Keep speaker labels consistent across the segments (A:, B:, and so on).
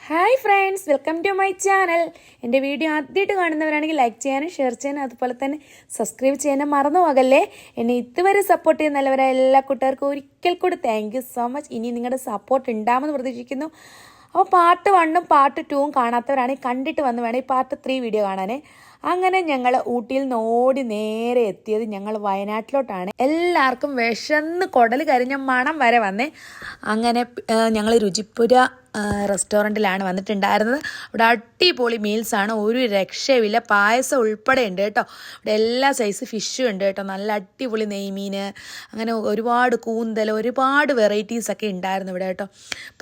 A: Hi friends, welcome to my channel. എൻ്റെ video ആദ്യമായിട്ട് കാണുന്നവരാണെങ്കിൽ ലൈക്ക് ചെയ്യാനും ഷെയർ ചെയ്യാനും അതുപോലെ തന്നെ സബ്സ്ക്രൈബ് ചെയ്യാനും മറന്നു പോകല്ലേ. എന്നെ ഇതുവരെ സപ്പോർട്ട് ചെയ്യുന്ന നല്ലവരായ എല്ലാ കൂട്ടുകാർക്കും ഒരിക്കൽ കൂടി താങ്ക് യു സോ മച്ച്. ഇനി നിങ്ങളുടെ സപ്പോർട്ട് ഉണ്ടാകുമെന്ന് പ്രതീക്ഷിക്കുന്നു. അപ്പോൾ പാർട്ട് 1ഉം പാർട്ട് 2ഉം കാണാത്തവരാണെങ്കിൽ കണ്ടിട്ട് വന്ന് വേണം ഈ പാർട്ട് 3 വീഡിയോ കാണാനേ. അങ്ങനെ ഞങ്ങൾ ഊട്ടിയിൽ നിന്ന് ഓടി നേരെ എത്തിയത് ഞങ്ങൾ വയനാട്ടിലോട്ടാണ്. എല്ലാവർക്കും വിശന്ന് കുടൽ കരിഞ്ഞ മണം വരെ വന്നേ. അങ്ങനെ ഞങ്ങൾ രുചിപ്പുര റെസ്റ്റോറൻറ്റിലാണ് വന്നിട്ടുണ്ടായിരുന്നത്. അവിടെ അടിപൊളി മീൽസാണ്, ഒരു രക്ഷയില്ല. പായസം ഉൾപ്പെടെ ഉണ്ട് കേട്ടോ. അവിടെ എല്ലാ സൈസ് ഫിഷും ഉണ്ട് കേട്ടോ. നല്ല അടിപൊളി നെയ്മീൻ, അങ്ങനെ ഒരുപാട് കൂന്തൽ, ഒരുപാട് വെറൈറ്റീസൊക്കെ ഉണ്ടായിരുന്നു ഇവിടെ കേട്ടോ.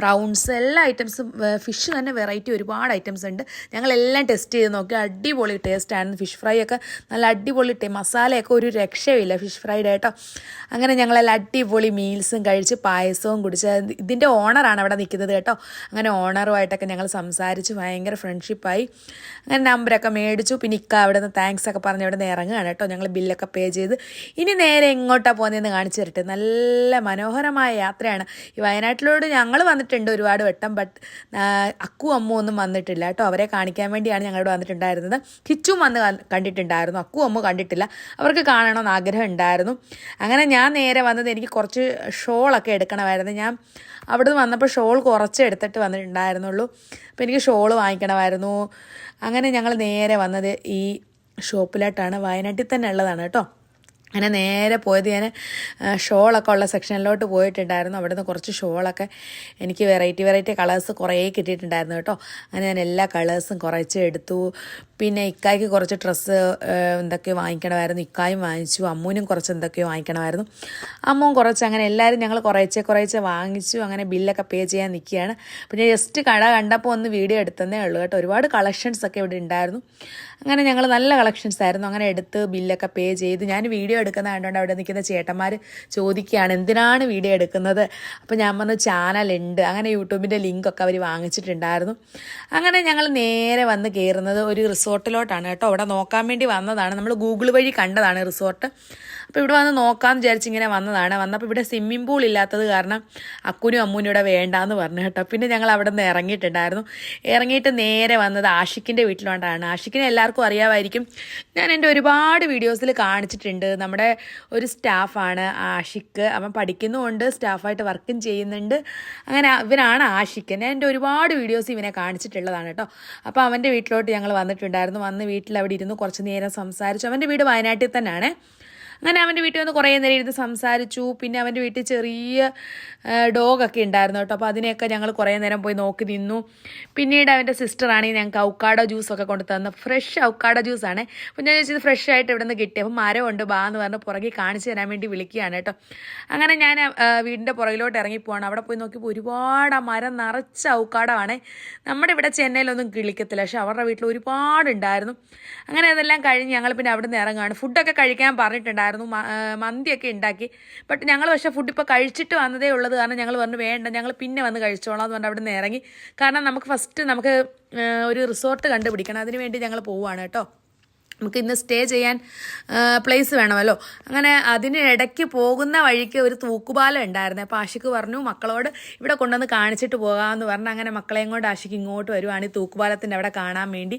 A: പ്രൗൺസ്, എല്ലാ ഐറ്റംസും, ഫിഷ് തന്നെ വെറൈറ്റി ഒരുപാട് ഐറ്റംസ് ഉണ്ട്. ഞങ്ങളെല്ലാം ടെസ്റ്റ് ചെയ്ത് നോക്കി. അടിപൊളി ടേസ്റ്റായിരുന്നു. ഫിഷ് ഫ്രൈ ഒക്കെ നല്ല അടിപൊളി മസാലയൊക്കെ ഒരു രക്ഷയില്ല ഫിഷ് ഫ്രൈഡ് കേട്ടോ. അങ്ങനെ ഞങ്ങളെല്ലാം അടിപൊളി മീൽസും കഴിച്ച് പായസവും കുടിച്ച്. ഇതിൻ്റെ ഓണറാണ് അവിടെ നിൽക്കുന്നത് കേട്ടോ. അങ്ങനെ ഓണറുമായിട്ടൊക്കെ ഞങ്ങൾ സംസാരിച്ച് ഭയങ്കര ഫ്രണ്ട്ഷിപ്പായി. അങ്ങനെ നമ്പരൊക്കെ മേടിച്ചു. പിന്നെ അവിടെ നിന്ന് താങ്ക്സ് ഒക്കെ പറഞ്ഞ് അവിടെ നിന്ന് ഇറങ്ങുകയാണ് കേട്ടോ. ഞങ്ങൾ ബില്ലൊക്കെ പേ ചെയ്ത് ഇനി നേരെ എങ്ങോട്ടാണ് പോകുന്നതെന്ന് കാണിച്ചു തരട്ടെ. നല്ല മനോഹരമായ യാത്രയാണ്. ഈ വയനാട്ടിലോട് ഞങ്ങൾ വന്നിട്ടുണ്ട് ഒരുപാട് വട്ടം, ബട്ട് അക്കു അമ്മു ഒന്നും വന്നിട്ടില്ല കേട്ടോ. അവരെ കാണിക്കാൻ വേണ്ടിയാണ് ഞങ്ങളിവിടെ വന്നിട്ടുണ്ടായിരുന്നത്. കിച്ചും വന്ന് കണ്ടിട്ടുണ്ടായിരുന്നു, അക്കു അമ്മു കണ്ടിട്ടില്ല. അവർക്ക് കാണണമെന്ന് ആഗ്രഹം ഉണ്ടായിരുന്നു. അങ്ങനെ ഞാൻ നേരെ വന്നത് എനിക്ക് കുറച്ച് ഷോളൊക്കെ എടുക്കണമായിരുന്നു. ഞാൻ അവിടെ നിന്ന് വന്നപ്പോൾ ഷോൾ കുറച്ച് എടുത്തിട്ട് വന്നിട്ടുണ്ടായിരുന്നുള്ളൂ. അപ്പോൾ എനിക്ക് ഷോൾ വാങ്ങിക്കണമായിരുന്നു. അങ്ങനെ ഞങ്ങൾ നേരെ വന്നത് ഈ ഷോപ്പിലോട്ടാണ്. വയനാട്ടിൽ തന്നെ ഉള്ളതാണ് കേട്ടോ. അങ്ങനെ നേരെ പോയത് ഞാൻ ഷോളൊക്കെ ഉള്ള സെക്ഷനിലോട്ട് പോയിട്ടുണ്ടായിരുന്നു. അവിടെ നിന്ന് കുറച്ച് ഷോളൊക്കെ എനിക്ക് വെറൈറ്റി കളേഴ്സ് കുറേ കിട്ടിയിട്ടുണ്ടായിരുന്നു കേട്ടോ. അങ്ങനെ ഞാൻ എല്ലാ കളേഴ്സും കുറച്ച് എടുത്തു. പിന്നെ ഇക്കായ്ക്ക് കുറച്ച് ഡ്രസ്സ് എന്തൊക്കെയോ വാങ്ങിക്കണമായിരുന്നു. ഇക്കായും വാങ്ങിച്ചു. അമ്മൂനും കുറച്ച് എന്തൊക്കെയോ വാങ്ങിക്കണമായിരുന്നു. അമ്മും കുറച്ച്, അങ്ങനെ എല്ലാവരും ഞങ്ങൾ കുറേശ്ശെ വാങ്ങിച്ചു. അങ്ങനെ ബില്ലൊക്കെ പേ ചെയ്യാൻ നിൽക്കുകയാണ്. പിന്നെ ജസ്റ്റ് കട കണ്ടപ്പോൾ ഒന്ന് വീഡിയോ എടുത്തതേ ഉള്ളൂ കേട്ടോ. ഒരുപാട് കളക്ഷൻസൊക്കെ ഇവിടെ ഉണ്ടായിരുന്നു. അങ്ങനെ ഞങ്ങൾ നല്ല കളക്ഷൻസ് ആയിരുന്നു. അങ്ങനെ എടുത്ത് ബില്ലൊക്കെ പേ ചെയ്ത് ഞാൻ വീഡിയോ എടുക്കുന്ന കണ്ടുകൊണ്ട് അവിടെ നിൽക്കുന്ന ചേട്ടന്മാർ ചോദിക്കുകയാണ് എന്തിനാണ് വീഡിയോ എടുക്കുന്നത്. അപ്പോൾ ഞാൻ പറഞ്ഞു ചാനലുണ്ട്. അങ്ങനെ യൂട്യൂബിൻ്റെ ലിങ്കൊക്കെ അവർ വാങ്ങിച്ചിട്ടുണ്ടായിരുന്നു. അങ്ങനെ ഞങ്ങൾ നേരെ വന്ന് കയറുന്നത് ഒരു റിസോർട്ടിലോട്ടാണ് കേട്ടോ. അവിടെ നോക്കാൻ വേണ്ടി വന്നതാണ്. നമ്മൾ ഗൂഗിൾ വഴി കണ്ടതാണ് റിസോർട്ട്. അപ്പോൾ ഇവിടെ വന്ന് നോക്കാമെന്ന് വിചാരിച്ച് ഇങ്ങനെ വന്നതാണ്. വന്നപ്പോൾ ഇവിടെ സ്വിമ്മിംഗ് പൂൾ ഇല്ലാത്തത് കാരണം അക്കുനും അമ്മൂനും ഇവിടെ വേണ്ടാന്ന് പറഞ്ഞു കേട്ടോ. പിന്നെ ഞങ്ങൾ അവിടെ നിന്ന് ഇറങ്ങിയിട്ട് നേരെ വന്നത് ആഷിക്കിൻ്റെ വീട്ടിലോട്ടാണ്. ആഷിക്കിനെ എല്ലാവർക്കും അറിയാമായിരിക്കും. ഞാൻ എൻ്റെ ഒരുപാട് വീഡിയോസിൽ കാണിച്ചിട്ടുണ്ട്. നമ്മുടെ ഒരു സ്റ്റാഫാണ് ആഷിക്ക്. അവൻ പഠിക്കുന്നുമുണ്ട്, സ്റ്റാഫായിട്ട് വർക്കും ചെയ്യുന്നുണ്ട്. അങ്ങനെ ഇവനാണ് ആഷിക്ക്. ഞാൻ എൻ്റെ ഒരുപാട് വീഡിയോസ് ഇവനെ കാണിച്ചിട്ടുള്ളതാണ് കേട്ടോ. അപ്പോൾ അവൻ്റെ വീട്ടിലോട്ട് ഞങ്ങൾ വന്നിട്ടുണ്ടായിരുന്നു. വന്ന് വീട്ടിൽ അവിടെ ഇരുന്ന് കുറച്ച് നേരം സംസാരിച്ചു. അവൻ്റെ വീട് വയനാട്ടിൽ തന്നെയാണ്. അങ്ങനെ അവൻ്റെ വീട്ടിൽ വന്ന് കുറേ നേരം ഇരുന്ന് സംസാരിച്ചു. പിന്നെ അവൻ്റെ വീട്ടിൽ ചെറിയ ഡോഗൊക്കെ ഉണ്ടായിരുന്നു കേട്ടോ. അപ്പോൾ അതിനെയൊക്കെ ഞങ്ങൾ കുറേ നേരം പോയി നോക്കി നിന്നു. പിന്നീട് അവൻ്റെ സിസ്റ്ററാണെങ്കിൽ ഞങ്ങൾക്ക് ഔക്കാഡോ ജ്യൂസൊക്കെ കൊണ്ട് തന്നു. ഫ്രഷ് ഔക്കാഡോ ജ്യൂസാണ്. അപ്പോൾ ഞാൻ ചോദിച്ചത് ഫ്രഷ് ആയിട്ട് ഇവിടെ നിന്ന് കിട്ടി. അപ്പോൾ മരമുണ്ട്, ബാ എന്ന് പറഞ്ഞ് പുറകെ കാണിച്ചു തരാൻ വേണ്ടി വിളിക്കുകയാണ് കേട്ടോ. അങ്ങനെ ഞാൻ വീടിൻ്റെ പുറകിലോട്ട് ഇറങ്ങിപ്പോവാണ്. അവിടെ പോയി നോക്കിയപ്പോൾ ഒരുപാട് ആ മരം നിറച്ച ഔക്കാഡോ ആണ്. നമ്മുടെ ഇവിടെ ചെന്നൈയിലൊന്നും കിളിക്കത്തില്ല, പക്ഷെ അവരുടെ വീട്ടിൽ ഒരുപാടുണ്ടായിരുന്നു. അങ്ങനെ അതെല്ലാം കഴിഞ്ഞ് ഞങ്ങൾ പിന്നെ അവിടെ നിന്ന് ഇറങ്ങുകയാണ്. ഫുഡൊക്കെ കഴിക്കാൻ പറഞ്ഞിട്ടുണ്ടായിരുന്നു. മന്തിയൊക്കെ ഉണ്ടാക്കി. ബട്ട് ഞങ്ങൾ പക്ഷേ ഫുഡ് ഇപ്പോൾ കഴിച്ചിട്ട് വന്നതേ ഉള്ളത് കാരണം ഞങ്ങൾ പറഞ്ഞു വേണ്ട, ഞങ്ങൾ പിന്നെ വന്ന് കഴിച്ചോളാം എന്ന് പറഞ്ഞ് അവിടെ നിന്ന് ഇറങ്ങി. കാരണം നമുക്ക് ഒരു റിസോർട്ട് കണ്ടുപിടിക്കണം. അതിന് വേണ്ടി ഞങ്ങൾ പോവുകയാണ് കേട്ടോ. നമുക്ക് ഇന്ന് സ്റ്റേ ചെയ്യാൻ പ്ലേസ് വേണമല്ലോ. അങ്ങനെ അതിന് ഇടയ്ക്ക് പോകുന്ന വഴിക്ക് ഒരു തൂക്കുപാലം ഉണ്ടായിരുന്നു. അപ്പോൾ ആഷിക്ക് പറഞ്ഞു മക്കളോട് ഇവിടെ കൊണ്ടുവന്ന് കാണിച്ചിട്ട് പോകാമെന്ന് പറഞ്ഞു. അങ്ങനെ മക്കളെയും കൊണ്ട് ആഷിക്ക് ഇങ്ങോട്ട് വരുവാണ് ഈ തൂക്കുപാലത്തിൻ്റെ അവിടെ കാണാൻ വേണ്ടി.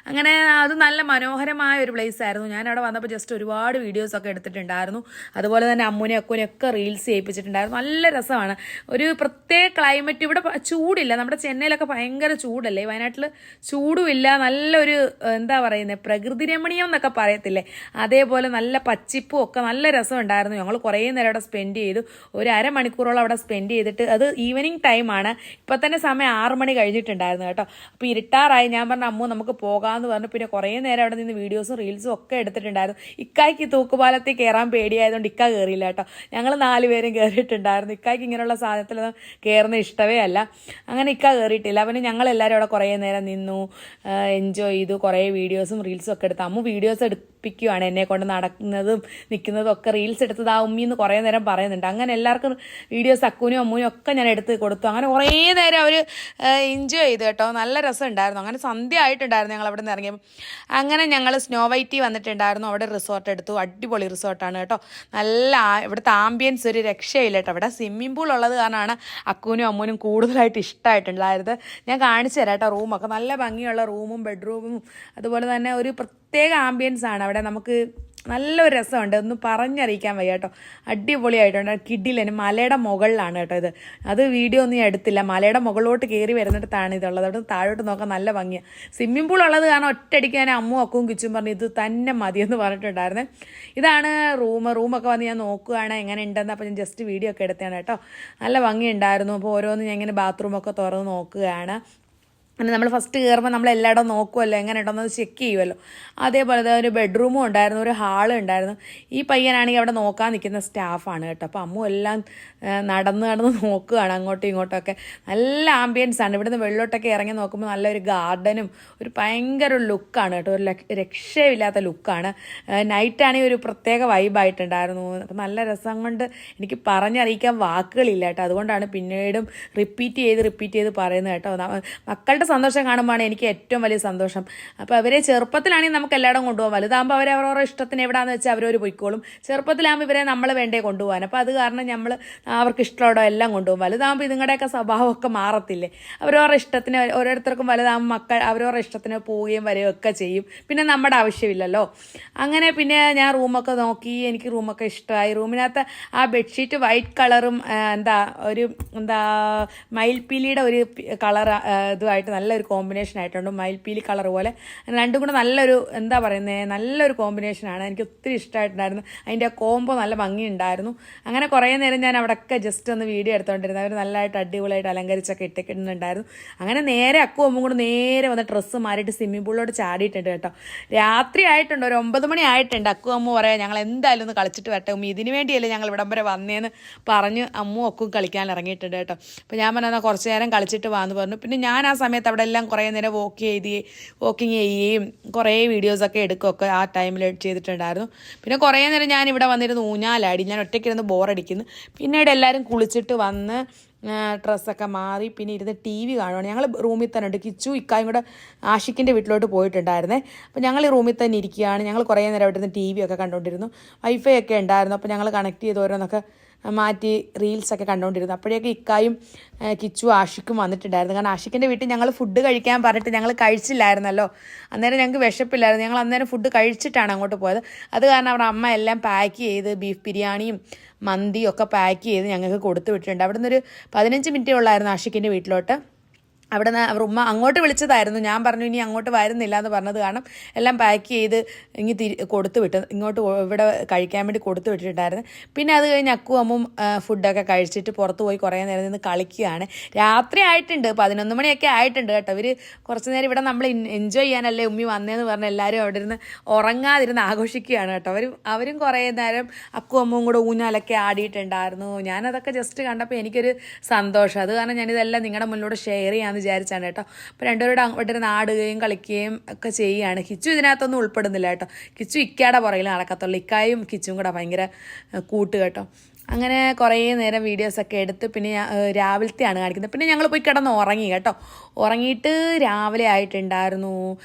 A: അങ്ങനെ അത് നല്ല മനോഹരമായ ഒരു പ്ലേസ് ആയിരുന്നു. ഞാൻ അവിടെ വന്നപ്പോൾ ജസ്റ്റ് ഒരുപാട് വീഡിയോസൊക്കെ എടുത്തിട്ടുണ്ടായിരുന്നു. അതുപോലെ തന്നെ അമ്മൂനെ അക്കുനെയൊക്കെ റീൽസ് ചെയ്യിപ്പിച്ചിട്ടുണ്ടായിരുന്നു. നല്ല രസമാണ്. ഒരു പ്രത്യേക ക്ലൈമറ്റ്. ഇവിടെ ചൂടില്ല. നമ്മുടെ ചെന്നൈയിലൊക്കെ ഭയങ്കര ചൂടല്ലേ, വയനാട്ടിൽ ചൂടുമില്ല. നല്ലൊരു എന്താ പറയുന്നത്, പ്രകൃതി രമണീയം എന്നൊക്കെ പറയത്തില്ലേ, അതേപോലെ നല്ല പച്ചിപ്പും ഒക്കെ നല്ല രസമുണ്ടായിരുന്നു. ഞങ്ങൾ കുറേ നേരം അവിടെ സ്പെൻഡ് ചെയ്തു. ഒരു അരമണിക്കൂറോളം അവിടെ സ്പെൻഡ് ചെയ്തിട്ട്, അത് ഈവനിങ് ടൈമാണ്. ഇപ്പം തന്നെ സമയം 6 മണി കഴിഞ്ഞിട്ടുണ്ടായിരുന്നു കേട്ടോ. അപ്പോൾ ഇരുട്ടാറായി. ഞാൻ പറഞ്ഞു അമ്മു നമുക്ക് പോകാമെന്ന് പറഞ്ഞു. പിന്നെ കുറേ നേരം അവിടെ നിന്ന് വീഡിയോസും റീൽസും ഒക്കെ എടുത്തിട്ടുണ്ടായിരുന്നു. ഇക്കായ്ക്ക് തൂക്കുപാലത്തിൽ കയറാൻ പേടിയായതുകൊണ്ട് ഇക്ക കയറിയില്ല കേട്ടോ. ഞങ്ങൾ 4 പേരും കയറിയിട്ടുണ്ടായിരുന്നു. ഇക്കായ്ക്ക് ഇങ്ങനെയുള്ള സാധനത്തിലൊന്നും കയറുന്ന ഇഷ്ടമേ അല്ല. അങ്ങനെ ഇക്ക കയറിയിട്ടില്ല. അവന് ഞങ്ങളെല്ലാവരും അവിടെ കുറേ നേരം നിന്നു, എൻജോയ് ചെയ്തു. കുറേ വീഡിയോസും റീൽസും ഒക്കെ എടുത്തു. അമ്മു വീഡിയോസ് പറയിപ്പിക്കുകയാണ് എന്നെ കൊണ്ട് നടക്കുന്നതും നിൽക്കുന്നതും ഒക്കെ റീൽസ് എടുത്തത് ആ ഉമ്മിന്ന് കുറേ നേരം പറയുന്നുണ്ട്. അങ്ങനെ എല്ലാവർക്കും വീഡിയോസ് അക്കൂനും അമ്മൂനും ഒക്കെ ഞാൻ എടുത്ത് കൊടുത്തു. അങ്ങനെ കുറേ നേരം അവർ എൻജോയ് ചെയ്തു കേട്ടോ. നല്ല രസമുണ്ടായിരുന്നു. അങ്ങനെ സന്ധ്യ ആയിട്ടുണ്ടായിരുന്നു ഞങ്ങൾ അവിടെ നിന്ന് ഇറങ്ങിയപ്പോൾ. അങ്ങനെ ഞങ്ങൾ സ്നോ വൈറ്റി വന്നിട്ടുണ്ടായിരുന്നു. അവിടെ റിസോർട്ട് എടുത്തു. അടിപൊളി റിസോർട്ടാണ് കേട്ടോ. നല്ല ഇവിടുത്തെ ആംബിയൻസ് ഒരു രക്ഷയില്ല കേട്ടോ. ഇവിടെ സ്വിമ്മിംഗ് പൂൾ ഉള്ളത് കാരണമാണ് അക്കൂനും അമ്മൂനും കൂടുതലായിട്ട് ഇഷ്ടമായിട്ടുണ്ടായത്. ഞാൻ കാണിച്ചു തരാം കേട്ടോ. റൂമൊക്കെ നല്ല ഭംഗിയുള്ള റൂമും ബെഡ്റൂമും അതുപോലെ തന്നെ ഒരു പ്രത്യേക ആംബിയൻസ് ആണ് അവിടെ. നമുക്ക് നല്ലൊരു രസമുണ്ട്, ഒന്നും പറഞ്ഞറിയിക്കാൻ വയ്യ കേട്ടോ. അടിപൊളിയായിട്ടുണ്ട്. കിഡിലിന് മലയുടെ മുകളിലാണ് കേട്ടോ ഇത്. അത് വീഡിയോ ഒന്നും ഞാൻ എടുത്തില്ല. മലയുടെ മുകളിലോട്ട് കയറി വരുന്നിടത്താണ് ഇതുള്ളത്. അവിടെ താഴോട്ട് നോക്കാൻ നല്ല ഭംഗിയാണ്. സ്വിമ്മിംഗ് പൂൾ ഉള്ളത് കാരണം ഒറ്റയടിക്ക് ഞാൻ അമ്മും അക്കും കിച്ചും പറഞ്ഞു ഇത് തന്നെ മതിയെന്ന് പറഞ്ഞിട്ടുണ്ടായിരുന്നേ. ഇതാണ് റൂമൊക്കെ വന്ന് ഞാൻ നോക്കുകയാണ് എങ്ങനെ ഉണ്ടെന്ന്. അപ്പോൾ ഞാൻ ജസ്റ്റ് വീഡിയോ ഒക്കെ എടുത്തതാണ് കേട്ടോ. നല്ല ഭംഗിയുണ്ടായിരുന്നു. അപ്പോൾ ഓരോന്ന് ഞാൻ ഇങ്ങനെ ബാത്റൂമൊക്കെ തുറന്ന് നോക്കുകയാണ്. അങ്ങനെ നമ്മൾ ഫസ്റ്റ് കയറുമ്പോൾ നമ്മൾ എല്ലായിടവും നോക്കുമല്ലോ, എങ്ങനെ ഉണ്ടോയെന്നത് ചെക്ക് ചെയ്യുമല്ലോ. അതേപോലെ തന്നെ ഒരു ബെഡ്റൂമും ഉണ്ടായിരുന്നു, ഒരു ഹാളും ഉണ്ടായിരുന്നു. ഈ പയ്യനാണെങ്കിൽ അവിടെ നോക്കാൻ നിൽക്കുന്ന സ്റ്റാഫാണ് കേട്ടോ. അപ്പോൾ അമ്മു എല്ലാം നടന്ന് നോക്കുകയാണ് അങ്ങോട്ടും ഇങ്ങോട്ടൊക്കെ. നല്ല ആംബിയൻസ് ആണ്. ഇവിടുന്ന് വെള്ളോട്ടൊക്കെ ഇറങ്ങി നോക്കുമ്പോൾ നല്ലൊരു ഗാർഡനും ഒരു ഭയങ്കര ലുക്കാണ് കേട്ടോ. ഒരു രക്ഷയില്ലാത്ത ലുക്കാണ്. നൈറ്റാണെങ്കിൽ ഒരു പ്രത്യേക വൈബായിട്ടുണ്ടായിരുന്നു. അപ്പം നല്ല രസം കൊണ്ട് എനിക്ക് പറഞ്ഞറിയിക്കാൻ വാക്കുകളില്ല കേട്ടോ. അതുകൊണ്ടാണ് പിന്നീടും റിപ്പീറ്റ് ചെയ്ത് പറയുന്നത് കേട്ടോ. മക്കളുടെ സന്തോഷം കാണുമ്പോഴാണ് എനിക്ക് ഏറ്റവും വലിയ സന്തോഷം. അപ്പോൾ അവരെ ചെറുപ്പത്തിലാണെങ്കിൽ നമുക്ക് എല്ലായിടം കൊണ്ടുപോകാം. വലുതാകുമ്പോൾ അവരവരുടെ ഇഷ്ടത്തിന് എവിടെയാണെന്ന് വെച്ചാൽ അവരവർ പോയിക്കോളും. ചെറുപ്പത്തിലാകുമ്പോൾ ഇവരെ നമ്മൾ വേണ്ടേ കൊണ്ടുപോകാൻ. അപ്പോൾ അത് കാരണം നമ്മൾ അവർക്ക് ഇഷ്ടമുള്ളതോ എല്ലാം കൊണ്ടുപോകും. വലുതാകുമ്പോൾ ഇതുങ്ങളുടെയൊക്കെ സ്വഭാവമൊക്കെ മാറത്തില്ലേ. അവരവരുടെ ഇഷ്ടത്തിന് ഓരോരുത്തർക്കും വലുതാകുമ്പോൾ മക്കൾ അവരവരുടെ ഇഷ്ടത്തിന് പോവുകയും വരികയും ഒക്കെ ചെയ്യും. പിന്നെ നമ്മുടെ ആവശ്യമില്ലല്ലോ. അങ്ങനെ പിന്നെ ഞാൻ റൂമൊക്കെ നോക്കി. എനിക്ക് റൂമൊക്കെ ഇഷ്ടമായി. റൂമിനകത്ത് ആ ബെഡ്ഷീറ്റ് വൈറ്റ് കളറും മയിൽപ്പീലിയുടെ ഒരു കളർ ഇതുമായിട്ട് നല്ലൊരു കോമ്പിനേഷൻ ആയിട്ടുണ്ട്. മയിൽപ്പീലി കളർ പോലെ രണ്ടും കൂടെ നല്ലൊരു നല്ലൊരു കോമ്പിനേഷനാണ്. എനിക്ക് ഒത്തിരി ഇഷ്ടമായിട്ടുണ്ടായിരുന്നു. അതിൻ്റെ ആ കോംബോ നല്ല ഭംഗിയുണ്ടായിരുന്നു. അങ്ങനെ കുറേ നേരം ഞാൻ അവിടെയൊക്കെ ജസ്റ്റ് ഒന്ന് വീഡിയോ എടുത്തുകൊണ്ടിരുന്നു. അവർ നല്ലതായിട്ട് അടിപൊളിയായിട്ട് അലങ്കരിച്ചൊക്കെ ഇട്ടിട്ടുണ്ടായിരുന്നു. അങ്ങനെ നേരെ അക്കും അമ്മും കൂടെ നേരെ വന്ന് ഡ്രസ്സ് മാറിയിട്ട് സ്വിമ്മിംഗ് പൂളിലോട്ട് ചാടിയിട്ടുണ്ട് കേട്ടോ. രാത്രി ആയിട്ടുണ്ട്, ഒരു 9 മണി ആയിട്ടുണ്ട്. അക്കും അമ്മു പറയാം ഞങ്ങൾ എന്തായാലും ഒന്ന് കളിച്ചിട്ട് വരട്ടെ ഉമ്മ, ഇതിന് വേണ്ടിയല്ലേ ഞങ്ങൾ ഇവിടം വരെ വന്നേന്ന് പറഞ്ഞ് അമ്മും അക്കും കളിക്കാൻ ഇറങ്ങിയിട്ടുണ്ട് കേട്ടോ. അപ്പോൾ ഞാൻ പറഞ്ഞാൽ കുറച്ച് നേരം കളിച്ചിട്ട് വാന്ന് പറഞ്ഞു. പിന്നെ ഞാൻ ആ സമയത്ത് അവിടെ എല്ലാം കുറേ നേരം വോക്കിങ് ചെയ്യുകയും കുറേ വീഡിയോസൊക്കെ എടുക്കുകയൊക്കെ ആ ടൈമിൽ ചെയ്തിട്ടുണ്ടായിരുന്നു. പിന്നെ കുറേ നേരം ഞാൻ ഇവിടെ വന്നിരുന്ന് ഊഞ്ഞാലാടി. ഞാൻ ഒറ്റയ്ക്കിരുന്ന് ബോറടിക്കുന്നു. പിന്നീട് എല്ലാവരും കുളിച്ചിട്ട് വന്ന് ഡ്രസ്സൊക്കെ മാറി പിന്നെ ഇരുന്ന് ടി വി കാണുവാണ്. ഞങ്ങൾ റൂമിൽ തന്നെ ഉണ്ട്. കിച്ചു ഇക്കായും കൂടെ ആഷിക്കിൻ്റെ വീട്ടിലോട്ട് പോയിട്ടുണ്ടായിരുന്നേ. അപ്പോൾ ഞങ്ങൾ ഈ റൂമിൽ തന്നെ ഇരിക്കുകയാണ്. ഞങ്ങൾ കുറേ നേരം അവിടെ ഇരുന്ന് ടി വി ഒക്കെ കണ്ടുകൊണ്ടിരുന്നു. വൈഫൈ ഒക്കെ ഉണ്ടായിരുന്നു. അപ്പോൾ ഞങ്ങൾ കണക്ട് ചെയ്ത് ഓരോന്നൊക്കെ മാറ്റി റീൽസൊക്കെ കണ്ടുകൊണ്ടിരുന്നു. അപ്പോഴേക്കും ഇക്കായും കിച്ചു ആഷിക്കും വന്നിട്ടുണ്ടായിരുന്നു. കാരണം ആഷിക്കിൻ്റെ വീട്ടിൽ ഞങ്ങൾ ഫുഡ് കഴിക്കാൻ പറഞ്ഞിട്ട് ഞങ്ങൾ കഴിച്ചില്ലായിരുന്നല്ലോ. അന്നേരം ഞങ്ങൾക്ക് വിശപ്പില്ലായിരുന്നു. ഞങ്ങൾ അന്നേരം ഫുഡ് കഴിച്ചിട്ടാണ് അങ്ങോട്ട് പോയത്. അത് കാരണം അവിടെ അമ്മ എല്ലാം പാക്ക് ചെയ്ത് ബീഫ് ബിരിയാണിയും മന്തിയും ഒക്കെ പാക്ക് ചെയ്ത് ഞങ്ങൾക്ക് കൊടുത്തു വിട്ടിട്ടുണ്ട്. അവിടെ നിന്നൊരു 15 മിനിറ്റേ ഉള്ളായിരുന്നു ആഷിക്കിൻ്റെ വീട്ടിലോട്ട്. അവിടെ നിന്ന് അവർ ഉമ്മ അങ്ങോട്ട് വിളിച്ചതായിരുന്നു. ഞാൻ പറഞ്ഞു ഇനി അങ്ങോട്ട് വരുന്നില്ല എന്ന് പറഞ്ഞത് കാരണം എല്ലാം പാക്ക് ചെയ്ത് കൊടുത്തു വിട്ട് ഇങ്ങോട്ട് ഇവിടെ കഴിക്കാൻ വേണ്ടി കൊടുത്തു വിട്ടിട്ടുണ്ടായിരുന്നു. പിന്നെ അത് കഴിഞ്ഞ് അക്കും അമ്മും ഫുഡൊക്കെ കഴിച്ചിട്ട് പുറത്ത് പോയി കുറേ നേരം നിന്ന് കളിക്കുകയാണ്. രാത്രി ആയിട്ടുണ്ട്, 11 മണിയൊക്കെ ആയിട്ടുണ്ട് കേട്ടോ. ഇവർ കുറച്ച് നേരം ഇവിടെ നമ്മൾ എൻജോയ് ചെയ്യാനല്ലേ ഉമ്മി വന്നതെന്ന് പറഞ്ഞ് എല്ലാവരും അവിടെ ഇരുന്ന് ഉറങ്ങാതിരുന്ന് ആഘോഷിക്കുകയാണ് കേട്ടോ. അവരും കുറേ നേരം അക്കും അമ്മും കൂടെ ഊഞ്ഞാലൊക്കെ ആടിയിട്ടുണ്ടായിരുന്നു. ഞാനതൊക്കെ ജസ്റ്റ് കണ്ടപ്പോൾ എനിക്കൊരു സന്തോഷം. അത് കാരണം ഞാനിതെല്ലാം നിങ്ങളുടെ മുന്നിലൂടെ ഷെയർ ചെയ്യാമെന്ന് വിചാരിച്ചാണ് കേട്ടോ. അപ്പോൾ രണ്ടുപേരോട് അങ്ങോട്ട് ആടുകയും കളിക്കുകയും ഒക്കെ ചെയ്യുകയാണ്. കിച്ചു ഇതിനകത്തൊന്നും ഉൾപ്പെടുന്നില്ല കേട്ടോ. കിച്ചു ഇക്കയുടെ പുറകിൽ നടക്കത്തുള്ളൂ. ഇക്കായും കിച്ചും കൂടെ ഭയങ്കര കൂട്ട് കേട്ടോ. അങ്ങനെ കുറേ നേരം വീഡിയോസൊക്കെ എടുത്ത് പിന്നെ രാവിലത്തെയാണ് കാണിക്കുന്നത്. പിന്നെ ഞങ്ങൾ പോയി കിടന്ന് ഉറങ്ങി കേട്ടോ. ഉറങ്ങിയിട്ട് രാവിലെ ആയിട്ടുണ്ടായിരുന്നു.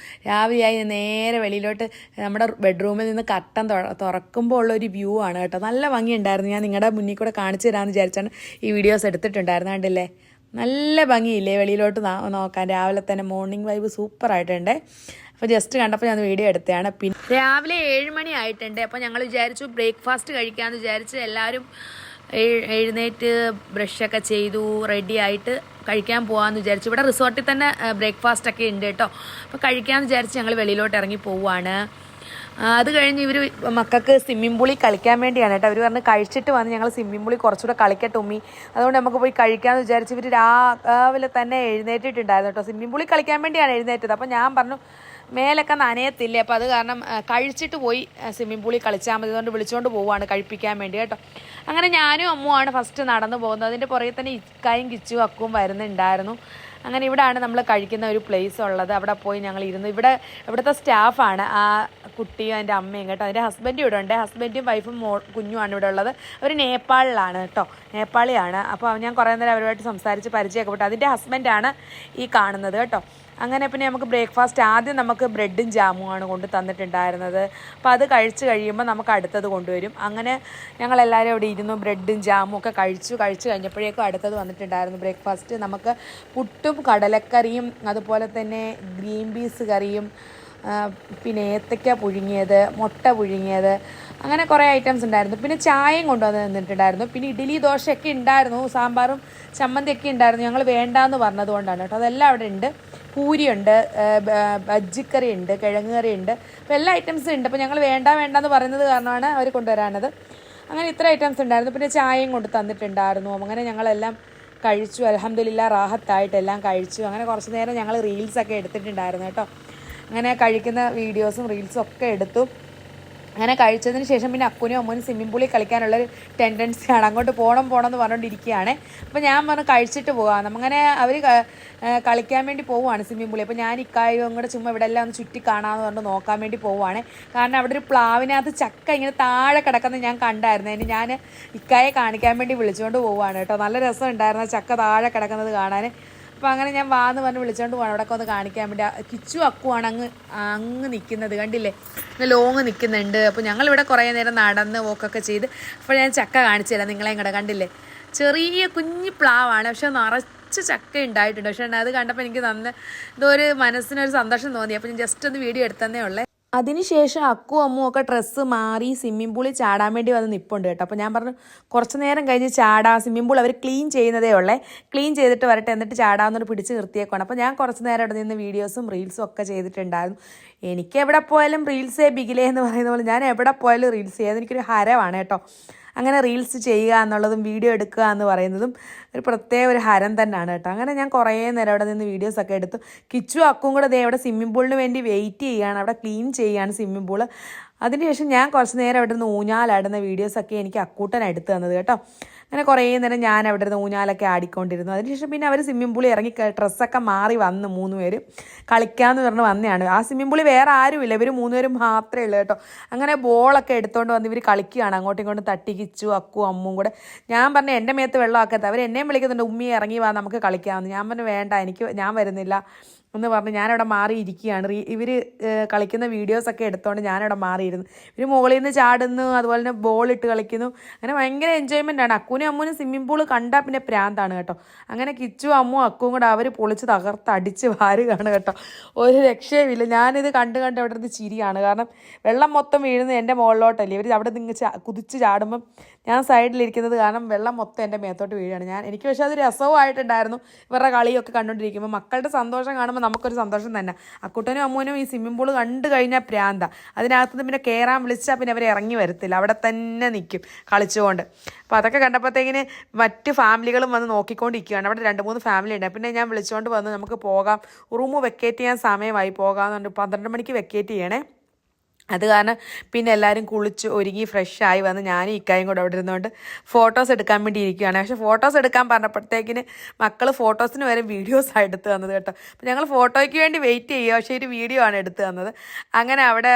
A: രാവിലെയായി നേരെ വെളിയിലോട്ട് നമ്മുടെ ബെഡ്റൂമിൽ നിന്ന് കർട്ടൻ തുറക്കുമ്പോൾ ഉള്ളൊരു വ്യൂ ആണ് കേട്ടോ. നല്ല ഭംഗിയുണ്ടായിരുന്നു. ഞാൻ നിങ്ങളുടെ മുന്നിൽ കൂടെ കാണിച്ചു തരാമെന്ന് വിചാരിച്ചാണ് ഈ വീഡിയോസ് എടുത്തിട്ടുണ്ടായിരുന്നു. കണ്ടില്ലേ, നല്ല ഭംഗിയില്ലേ വെളിയിലോട്ട് നോക്കാൻ. രാവിലെ തന്നെ മോർണിംഗ് വൈബ് സൂപ്പറായിട്ടുണ്ട്. അപ്പോൾ ജസ്റ്റ് കണ്ടപ്പോൾ ഞാൻ വീഡിയോ എടുത്തതാണ്. പിന്നെ രാവിലെ 7 മണി ആയിട്ടുണ്ട്. അപ്പോൾ ഞങ്ങൾ വിചാരിച്ചു ബ്രേക്ക്ഫാസ്റ്റ് കഴിക്കാമെന്ന് വിചാരിച്ച് എല്ലാവരും എഴുന്നേറ്റ് ബ്രഷൊക്കെ ചെയ്തു റെഡി ആയിട്ട് കഴിക്കാൻ പോകാമെന്ന് വിചാരിച്ചു. ഇവിടെ റിസോർട്ടിൽ തന്നെ ബ്രേക്ക്ഫാസ്റ്റൊക്കെ ഉണ്ട് കേട്ടോ. അപ്പോൾ കഴിക്കാമെന്ന് വിചാരിച്ച് ഞങ്ങൾ വെളിയിലോട്ട് ഇറങ്ങി പോവുകയാണ്. അത് കഴിഞ്ഞ് ഇവർ മക്കൾക്ക് സ്വിമ്മിംഗ് പൂളിൽ കളിക്കാൻ വേണ്ടിയാണ് കേട്ടോ. അവർ പറഞ്ഞ് കഴിച്ചിട്ട് വന്ന് ഞങ്ങൾ സ്വിമ്മിംഗ് പൂളിൽ കുറച്ചുകൂടെ കളിക്കട്ടെ ഉമ്മി, അതുകൊണ്ട് നമുക്ക് പോയി കഴിക്കാമെന്ന് വിചാരിച്ച് ഇവർ രാവിലെ തന്നെ എഴുന്നേറ്റിട്ടുണ്ടായിരുന്നു കേട്ടോ. സ്വിമ്മിംഗ് പൂളിൽ കളിക്കാൻ വേണ്ടിയാണ് എഴുന്നേറ്റത്. അപ്പോൾ ഞാൻ പറഞ്ഞു മേലൊക്കെ നനയത്തില്ലേ, അപ്പോൾ അത് കാരണം കഴിച്ചിട്ട് പോയി സ്വിമ്മിംഗ് പൂളിൽ കളിച്ചാൽ മതി, അതുകൊണ്ട് വിളിച്ചുകൊണ്ട് പോവുകയാണ് കഴിപ്പിക്കാൻ വേണ്ടി കേട്ടോ. അങ്ങനെ ഞാനും അമ്മുവാണ് ഫസ്റ്റ് നടന്നു പോകുന്നത്. അതിൻ്റെ പുറകെ തന്നെ ഇക്കായും കിച്ചും അക്കും വരുന്നുണ്ടായിരുന്നു. അങ്ങനെ ഇവിടെയാണ് നമ്മൾ കഴിക്കുന്ന ഒരു പ്ലേസ് ഉള്ളത്. അവിടെ പോയി ഞങ്ങൾ ഇരുന്നു. ഇവിടുത്തെ സ്റ്റാഫാണ് ആ കുട്ടിയും എൻ്റെ അമ്മയും കേട്ടോ. അതിൻ്റെ ഹസ്ബൻഡും ഇവിടെ ഉണ്ട്. ഹസ്ബൻഡും വൈഫും കുഞ്ഞുമാണ് ഇവിടെ ഉള്ളത്. അവർ നേപ്പാളിലാണ് കേട്ടോ, നേപ്പാളിയാണ്. അപ്പോൾ ഞാൻ കുറേ നേരം അവരുമായിട്ട് സംസാരിച്ച് പരിചയമൊക്കെ പെട്ടു. അതിൻ്റെ ഹസ്ബൻഡാണ് ഈ കാണുന്നത് കേട്ടോ. അങ്ങനെ പിന്നെ നമുക്ക് ബ്രേക്ക്ഫാസ്റ്റ് ആദ്യം നമുക്ക് ബ്രെഡും ജാമുമാണ് കൊണ്ട് തന്നിട്ടുണ്ടായിരുന്നത്. അപ്പോൾ അത് കഴിച്ച് കഴിയുമ്പോൾ നമുക്ക് അടുത്തത് കൊണ്ടുവരും. അങ്ങനെ ഞങ്ങളെല്ലാവരും അവിടെ ഇരുന്നു ബ്രെഡും ജാമും ഒക്കെ കഴിച്ചു കഴിഞ്ഞപ്പോഴേക്കും അടുത്തത് വന്നിട്ടുണ്ടായിരുന്നു ബ്രേക്ക്ഫാസ്റ്റ്. നമുക്ക് പുട്ടും കടലക്കറിയും അതുപോലെ തന്നെ ഗ്രീൻ പീസ് കറിയും പിന്നെ ഏത്തയ്ക്ക പുഴുങ്ങിയത്, മുട്ട പുഴുങ്ങിയത്, അങ്ങനെ കുറേ ഐറ്റംസ് ഉണ്ടായിരുന്നു. പിന്നെ ചായയും കൊണ്ടുവന്ന് തന്നിട്ടുണ്ടായിരുന്നു. പിന്നെ ഇഡ്ഡലി ദോശയൊക്കെ ഉണ്ടായിരുന്നു, സാമ്പാറും ചമ്മന്തിയൊക്കെ ഉണ്ടായിരുന്നു. ഞങ്ങൾ വേണ്ടാന്ന് പറഞ്ഞതുകൊണ്ടാണ് കേട്ടോ. അതെല്ലാം അവിടെ ഉണ്ട്. പൂരിയുണ്ട്, ബജ്ജിക്കറി ഉണ്ട്, കിഴങ്ങ് കറി ഉണ്ട്. അപ്പോൾ എല്ലാ ഐറ്റംസും ഉണ്ട്. അപ്പോൾ ഞങ്ങൾ വേണ്ടാന്ന് പറയുന്നത് കാരണമാണ് അവർ കൊണ്ടുവരാനത്. അങ്ങനെ ഇത്ര ഐറ്റംസ് ഉണ്ടായിരുന്നു. പിന്നെ ചായയും കൊണ്ട് തന്നിട്ടുണ്ടായിരുന്നു. അങ്ങനെ ഞങ്ങളെല്ലാം കഴിച്ചു. അൽഹംദുലില്ലാ റാഹത്തായിട്ടെല്ലാം കഴിച്ചു. അങ്ങനെ കുറച്ച് നേരം ഞങ്ങൾ റീൽസൊക്കെ എടുത്തിട്ടുണ്ടായിരുന്നു കേട്ടോ. അങ്ങനെ കഴിക്കുന്ന വീഡിയോസും റീൽസും ഒക്കെ എടുത്തു. അങ്ങനെ കഴിച്ചതിന് ശേഷം പിന്നെ അക്കുനും അമ്മൂനും സ്വിമ്മിംഗ് പൂളിൽ കളിക്കാനുള്ളൊരു ടെൻഡൻസിയാണ്. അങ്ങോട്ട് പോകണം എന്ന് പറഞ്ഞുകൊണ്ടിരിക്കുകയാണ്. അപ്പോൾ ഞാൻ പറഞ്ഞു കഴിച്ചിട്ട് പോകാം. അങ്ങനെ അവർ കളിക്കാൻ വേണ്ടി പോവുകയാണ് സ്വിമ്മിംഗ് പൂളിൽ. അപ്പോൾ ഞാൻ ഇക്കായും അങ്ങോട്ട് ചുമ്മാ ഇവിടെ എല്ലാം ഒന്ന് ചുറ്റി കാണാമെന്ന് പറഞ്ഞ് നോക്കാൻ വേണ്ടി പോവുകയാണ്. കാരണം അവിടെ ഒരു പ്ലാവിനകത്ത് ചക്ക ഇങ്ങനെ താഴെ കിടക്കുന്നത് ഞാൻ കണ്ടായിരുന്നു. അതിന് ഞാൻ ഇക്കായെ കാണിക്കാൻ വേണ്ടി വിളിച്ചുകൊണ്ട് പോവുകയാണ് കേട്ടോ. നല്ല രസം ഉണ്ടായിരുന്നു ചക്ക താഴെ കിടക്കുന്നത് കാണാൻ. അപ്പോൾ അങ്ങനെ ഞാൻ വാന്ന് പറഞ്ഞ് വിളിച്ചുകൊണ്ട് പോകണം അവിടെയൊക്കെ ഒന്ന് കാണിക്കാൻ വേണ്ടി. കിച്ചു അക്കുവാണ് അങ്ങ് നിൽക്കുന്നത്, കണ്ടില്ലേ, ലോങ് നിൽക്കുന്നുണ്ട്. അപ്പോൾ ഞങ്ങളിവിടെ കുറേ നേരം നടന്ന് വോക്കൊക്കെ ചെയ്ത് അപ്പോൾ ഞാൻ ചക്ക കാണിച്ചു തരാം നിങ്ങളെയും കൂടെ. കണ്ടില്ലേ, ചെറിയ കുഞ്ഞു പ്ലാവാണ്, പക്ഷെ നിറച്ച് ചക്ക ഉണ്ടായിട്ടുണ്ട്. പക്ഷേ അത് കണ്ടപ്പോൾ എനിക്ക് എന്തോ ഒരു മനസ്സിനൊരു സന്തോഷം തോന്നി. അപ്പോൾ ഞാൻ ജസ്റ്റ് ഒന്ന് വീഡിയോ എടുത്തതേ ഉള്ളേ. അതിനുശേഷം അക്കും അമ്മും ഒക്കെ ഡ്രസ്സ് മാറി സ്വിമ്മിംഗ് പൂളിൽ ചാടാൻ വേണ്ടി വന്ന് നിൽപ്പുണ്ട് കേട്ടോ. അപ്പോൾ ഞാൻ പറഞ്ഞു കുറച്ച് നേരം കഴിഞ്ഞ് ചാടാം, സ്വിമ്മിംഗ് പൂൾ അവർ ക്ലീൻ ചെയ്യുന്നതേ ഉള്ളേ, ക്ലീൻ ചെയ്തിട്ട് വരട്ടെ എന്നിട്ട് ചാടാമെന്നൊരു പിടിച്ച് നിർത്തിയേക്കാണ്. അപ്പോൾ ഞാൻ കുറച്ച് നേരം ഇവിടെ നിന്ന് വീഡിയോസും റീൽസും ഒക്കെ ചെയ്തിട്ടുണ്ടായിരുന്നു. എനിക്ക് എവിടെ പോയാലും റീൽസേ ബിഗിലേ എന്ന് പറയുന്ന പോലെ ഞാൻ എവിടെ പോയാലും റീൽസ് ചെയ്യാം, അതെനിക്കൊരു ഹരമാണ് കേട്ടോ. അങ്ങനെ റീൽസ് ചെയ്യുക എന്നുള്ളതും വീഡിയോ എടുക്കുക എന്ന് പറയുന്നതും ഒരു പ്രത്യേക ഒരു ഹരം തന്നെയാണ് കേട്ടോ. അങ്ങനെ ഞാൻ കുറേ നേരം അവിടെ നിന്ന് വീഡിയോസൊക്കെ എടുത്തു. കിച്ചു അക്കും കൂടെ ദേ അവിടെ സ്വിമ്മിംഗ് പൂളിന് വേണ്ടി വെയിറ്റ് ചെയ്യുകയാണ്, അവിടെ ക്ലീൻ ചെയ്യുകയാണ് സ്വിമ്മിംഗ് പൂള്. അതിനുശേഷം ഞാൻ കുറച്ച് നേരം അവിടെ നിന്ന് ഊഞ്ഞാലാടുന്ന വീഡിയോസൊക്കെ എനിക്ക് അക്കൂട്ടൻ എടുത്തു തന്നത് കേട്ടോ. അങ്ങനെ കുറേ നേരം ഞാൻ അവിടെ നിന്ന് ഊഞ്ഞാലൊക്കെ ആടിക്കൊണ്ടിരുന്നു. അതിനുശേഷം പിന്നെ അവർ സ്വിമ്മിംഗ് പൂളിൽ ഇറങ്ങി ഡ്രസ്സൊക്കെ മാറി വന്ന് 3 പേരും കളിക്കാമെന്ന് പറഞ്ഞ് വന്നതാണ്. ആ സ്വിമ്മിംഗ് പൂളിൽ വേറെ ആരുമില്ല, ഇവർ 3 പേരും മാത്രമേ ഉള്ളൂ കേട്ടോ. അങ്ങനെ ബോളൊക്കെ എടുത്തുകൊണ്ട് വന്ന് ഇവർ കളിക്കുകയാണ്, അങ്ങോട്ടും ഇങ്ങോട്ടും തട്ടിക്കിച്ചു അക്കും അമ്മും കൂടെ. ഞാൻ പറഞ്ഞു എൻ്റെ മേത്ത് വെള്ളമാക്കരുത്, അവർ എന്നെയും വിളിക്കുന്നുണ്ട്, ഉമ്മി ഇറങ്ങി വാ നമുക്ക് കളിക്കാമെന്ന്. ഞാൻ പറഞ്ഞു വേണ്ട, ഞാൻ വരുന്നില്ല എന്ന് പറഞ്ഞ് ഞാനവിടെ മാറിയിരിക്കുകയാണ്. ഇവർ കളിക്കുന്ന വീഡിയോസൊക്കെ എടുത്തുകൊണ്ട് ഞാനവിടെ മാറിയിരുന്നു. ഇവർ മുകളിൽ നിന്ന് ചാടുന്നു, അതുപോലെ തന്നെ ബോളിട്ട് കളിക്കുന്നു. അങ്ങനെ ഭയങ്കര എൻജോയ്മെൻ്റ് ആണ്. അക്കൂനും അമ്മൂനും സ്വിമ്മിംഗ് പൂൾ കണ്ടാൽ പിന്നെ പ്രാന്താണ് കേട്ടോ. അങ്ങനെ കിച്ചു അമ്മും അക്കും കൂടെ അവർ പൊളിച്ച് തകർത്തടിച്ച് വാരുകയാണ് കേട്ടോ. ഒരു രക്ഷയുമില്ല. ഞാനിത് കണ്ട് അവിടെ നിന്ന് ചിരിയാണ്. കാരണം വെള്ളം മൊത്തം വീഴുന്നത് എൻ്റെ മുകളിലോട്ടല്ലേ, ഇവർ അവിടെ നിന്ന് കുതിച്ച് ചാടുമ്പം ഞാൻ സൈഡിലിരിക്കുന്നത് കാരണം വെള്ളം മൊത്തം എൻ്റെ മേത്തോട്ട് വീഴുകയാണ്. എനിക്ക് പക്ഷേ അത് രസവുമായിട്ടുണ്ടായിരുന്നു ഇവരുടെ കളിയൊക്കെ കണ്ടുകൊണ്ടിരിക്കുമ്പോൾ. മക്കളുടെ സന്തോഷം കാണുമ്പോൾ നമുക്കൊരു സന്തോഷം തന്നെ. അക്കുട്ടനും അമ്മൂനും ഈ സ്വിമ്മിംഗ് പൂൾ കണ്ടു കഴിഞ്ഞാൽ പ്രാന്ത. അതിനകത്തുനിന്ന് പിന്നെ കയറാൻ വിളിച്ചാൽ പിന്നെ അവർ ഇറങ്ങി വരത്തില്ല, അവിടെ തന്നെ നിൽക്കും കളിച്ചുകൊണ്ട്. അപ്പോൾ അതൊക്കെ കണ്ടപ്പോഴത്തേക്കിന് മറ്റ് ഫാമിലികളും വന്ന് നോക്കിക്കൊണ്ടിരിക്കുകയാണ്. അവിടെ 2-3 ഫാമിലി ഉണ്ട്. പിന്നെ ഞാൻ വിളിച്ചുകൊണ്ട് വന്ന് നമുക്ക് പോകാം, റൂം വെക്കേറ്റ് ചെയ്യാൻ സമയമായി, പോകാമെന്നുണ്ട്. 12 മണിക്ക് വെക്കേറ്റ് ചെയ്യണേ. അത് കാരണം പിന്നെ എല്ലാവരും കുളിച്ച് ഒരുങ്ങി ഫ്രഷായി വന്ന് ഞാനും ഇക്കായും കൂടെ അവിടെ ഇരുന്നുകൊണ്ട് ഫോട്ടോസ് എടുക്കാൻ വേണ്ടി ഇരിക്കുകയാണ്. പക്ഷേ ഫോട്ടോസ് എടുക്കാൻ പറഞ്ഞപ്പോഴത്തേക്കിന് മക്കൾ ഫോട്ടോസിന് വരെ വീഡിയോസാണ് എടുത്ത് തന്നത് കേട്ടോ. അപ്പോൾ ഞങ്ങൾ ഫോട്ടോയ്ക്ക് വേണ്ടി വെയിറ്റ് ചെയ്യുക, പക്ഷേ ഒരു വീഡിയോ ആണ് എടുത്ത് തന്നത്. അങ്ങനെ അവിടെ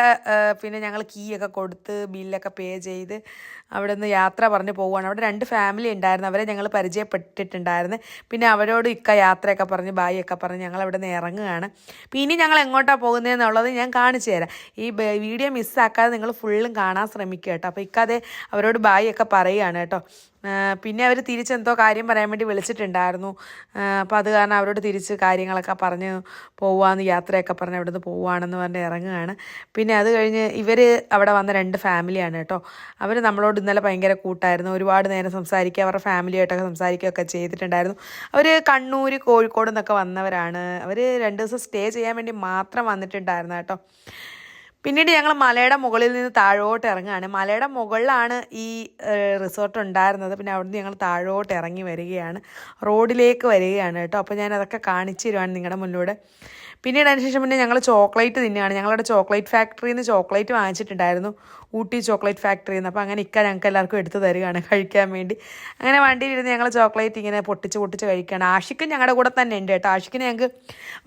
A: പിന്നെ ഞങ്ങൾ കീ ഒക്കെ കൊടുത്ത് ബില്ലൊക്കെ പേ ചെയ്ത് അവിടെ നിന്ന് യാത്ര പറഞ്ഞ് പോവുകയാണ്. അവിടെ 2 ഫാമിലി ഉണ്ടായിരുന്നു, അവരെ ഞങ്ങൾ പരിചയപ്പെട്ടിട്ടുണ്ടായിരുന്നു. പിന്നെ അവരോട് യാത്രയൊക്കെ പറഞ്ഞ് ബായി ഒക്കെ പറഞ്ഞ് ഞങ്ങൾ അവിടെ നിന്ന് ഇറങ്ങുകയാണ്. അപ്പോൾ ഇനി ഞങ്ങൾ എങ്ങോട്ടാണ് പോകുന്നതെന്നുള്ളത് ഞാൻ കാണിച്ചു തരാം. ഈ വീഡിയോ മിസ്സാക്കാതെ നിങ്ങൾ ഫുള്ളും കാണാൻ ശ്രമിക്കുക കേട്ടോ. അപ്പോൾ ഇക്കാതെ അവരോട് ബായി ഒക്കെ പറയുകയാണ് കേട്ടോ. പിന്നെ അവർ തിരിച്ചെന്തോ കാര്യം പറയാൻ വേണ്ടി വിളിച്ചിട്ടുണ്ടായിരുന്നു. അപ്പോൾ അത് കാരണം അവരോട് തിരിച്ച് കാര്യങ്ങളൊക്കെ പറഞ്ഞ് പോവാന്ന്, യാത്രയൊക്കെ പറഞ്ഞ് അവിടെ നിന്ന് പോവുകയാണെന്ന് പറഞ്ഞ് ഇറങ്ങുകയാണ്. പിന്നെ അത് കഴിഞ്ഞ് ഇവർ അവിടെ വന്ന 2 ഫാമിലിയാണ് കേട്ടോ. അവർ നമ്മളോട് ഇന്നലെ ഭയങ്കര കൂട്ടായിരുന്നു, ഒരുപാട് നേരം സംസാരിക്കുക, അവരുടെ ഫാമിലിയായിട്ടൊക്കെ സംസാരിക്കുകയൊക്കെ ചെയ്തിട്ടുണ്ടായിരുന്നു. അവർ കണ്ണൂർ കോഴിക്കോട് നിന്നൊക്കെ വന്നവരാണ്. അവർ 2 ദിവസം സ്റ്റേ ചെയ്യാൻ വേണ്ടി മാത്രം വന്നിട്ടുണ്ടായിരുന്നു കേട്ടോ. പിന്നീട് ഞങ്ങൾ മലയുടെ മുകളിൽ നിന്ന് താഴോട്ട് ഇറങ്ങുകയാണ്. മലയുടെ മുകളിലാണ് ഈ റിസോർട്ട് ഉണ്ടായിരുന്നത്. പിന്നെ അവിടുന്ന് ഞങ്ങൾ താഴോട്ട് ഇറങ്ങി വരികയാണ്, റോഡിലേക്ക് വരികയാണ് കേട്ടോ. അപ്പോൾ ഞാൻ അതൊക്കെ കാണിച്ചു തരുവാണ് നിങ്ങളുടെ മുന്നിലൂടെ. പിന്നീട് അതിനുശേഷം പിന്നെ ഞങ്ങൾ ചോക്ലേറ്റ് തിന്നുകയാണ്. ഞങ്ങളുടെ ചോക്ലേറ്റ് ഫാക്ടറിയിൽ നിന്ന് ചോക്ലേറ്റ് വാങ്ങിച്ചിട്ടുണ്ടായിരുന്നു, ഊട്ടി ചോക്ലേറ്റ് ഫാക്ടറിയിൽ നിന്ന്. അപ്പോൾ അങ്ങനെ ഞങ്ങൾക്ക് എല്ലാവർക്കും എടുത്ത് തരികയാണ് കഴിക്കാൻ വേണ്ടി. അങ്ങനെ വണ്ടിയിലിരുന്ന് ഞങ്ങൾ ചോക്ലേറ്റ് ഇങ്ങനെ പൊട്ടിച്ച് കഴിക്കുകയാണ്. ആഷിക്കും ഞങ്ങളുടെ കൂടെ തന്നെ ഉണ്ട് കേട്ടോ. ആഷിക്കിനെ ഞങ്ങൾക്ക്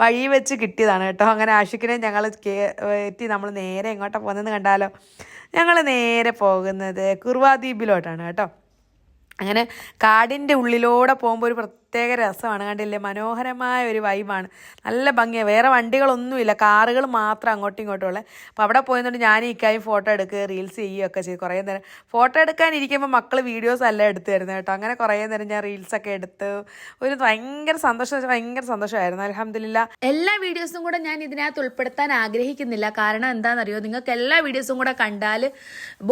A: വഴി വെച്ച് കിട്ടിയതാണ് കേട്ടോ. അങ്ങനെ ആഷിക്കിനെ ഞങ്ങൾ കയറ്റി നമ്മൾ നേരെ എങ്ങോട്ടാണ് പോകുന്നതെന്ന് കണ്ടാലോ. ഞങ്ങൾ നേരെ പോകുന്നത് കുർവാ ദ്വീപിലോട്ടാണ് കേട്ടോ. അങ്ങനെ കാടിൻ്റെ ഉള്ളിലൂടെ പോകുമ്പോൾ ഒരു പ്രത്യേക രസമാണ്. കണ്ടില്ലേ, മനോഹരമായ ഒരു വൈബാണ്, നല്ല ഭംഗിയാണ്. വേറെ വണ്ടികളൊന്നുമില്ല, കാറുകൾ മാത്രം അങ്ങോട്ടും ഇങ്ങോട്ടും ഉള്ളത്. അപ്പോൾ അവിടെ പോയതുകൊണ്ട് ഞാൻ ഇക്കായും ഫോട്ടോ എടുക്കുക, റീൽസ് ചെയ്യുകയൊക്കെ ചെയ്യും. കുറേ നേരം ഫോട്ടോ എടുക്കാനിരിക്കുമ്പോൾ മക്കൾ വീഡിയോസ് എല്ലാം എടുത്ത് തരുന്നത് കേട്ടോ. അങ്ങനെ കുറേ നേരം ഞാൻ റീൽസൊക്കെ എടുത്ത് ഒരു ഭയങ്കര സന്തോഷമായിരുന്നു. അൽഹംദുലില്ലാ. എല്ലാ വീഡിയോസും കൂടെ ഞാൻ ഇതിനകത്ത് ഉൾപ്പെടുത്താൻ ആഗ്രഹിക്കുന്നില്ല. കാരണം എന്താണെന്നറിയോ, നിങ്ങൾക്ക് എല്ലാ വീഡിയോസും കൂടെ കണ്ടാൽ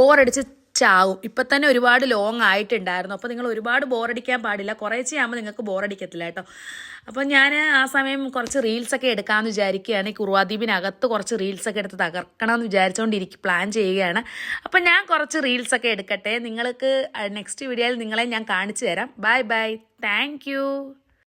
A: ബോറടിച്ച് ചാവും. ഇപ്പം തന്നെ ഒരുപാട് ലോങ് ആയിട്ടുണ്ടായിരുന്നു. അപ്പോൾ നിങ്ങൾ ഒരുപാട് ബോറടിക്കാൻ പാടില്ല, കുറേശ്ശെ ആകുമ്പോൾ നിങ്ങൾക്ക് ബോറടിക്കത്തില്ല കേട്ടോ. അപ്പോൾ ഞാൻ ആ സമയം കുറച്ച് റീൽസൊക്കെ എടുക്കാമെന്ന് വിചാരിക്കുകയാണ്. ഈ കുർവാ ദ്വീപിനകത്ത് കുറച്ച് റീൽസൊക്കെ എടുത്ത് തകർക്കണമെന്ന് വിചാരിച്ചുകൊണ്ടിരിക്കും, പ്ലാൻ ചെയ്യുകയാണ്. അപ്പം ഞാൻ കുറച്ച് റീൽസൊക്കെ എടുക്കട്ടെ. നിങ്ങൾക്ക് നെക്സ്റ്റ് വീഡിയോയിൽ നിങ്ങളെ ഞാൻ കാണിച്ചു തരാം. Bye bye, thank you.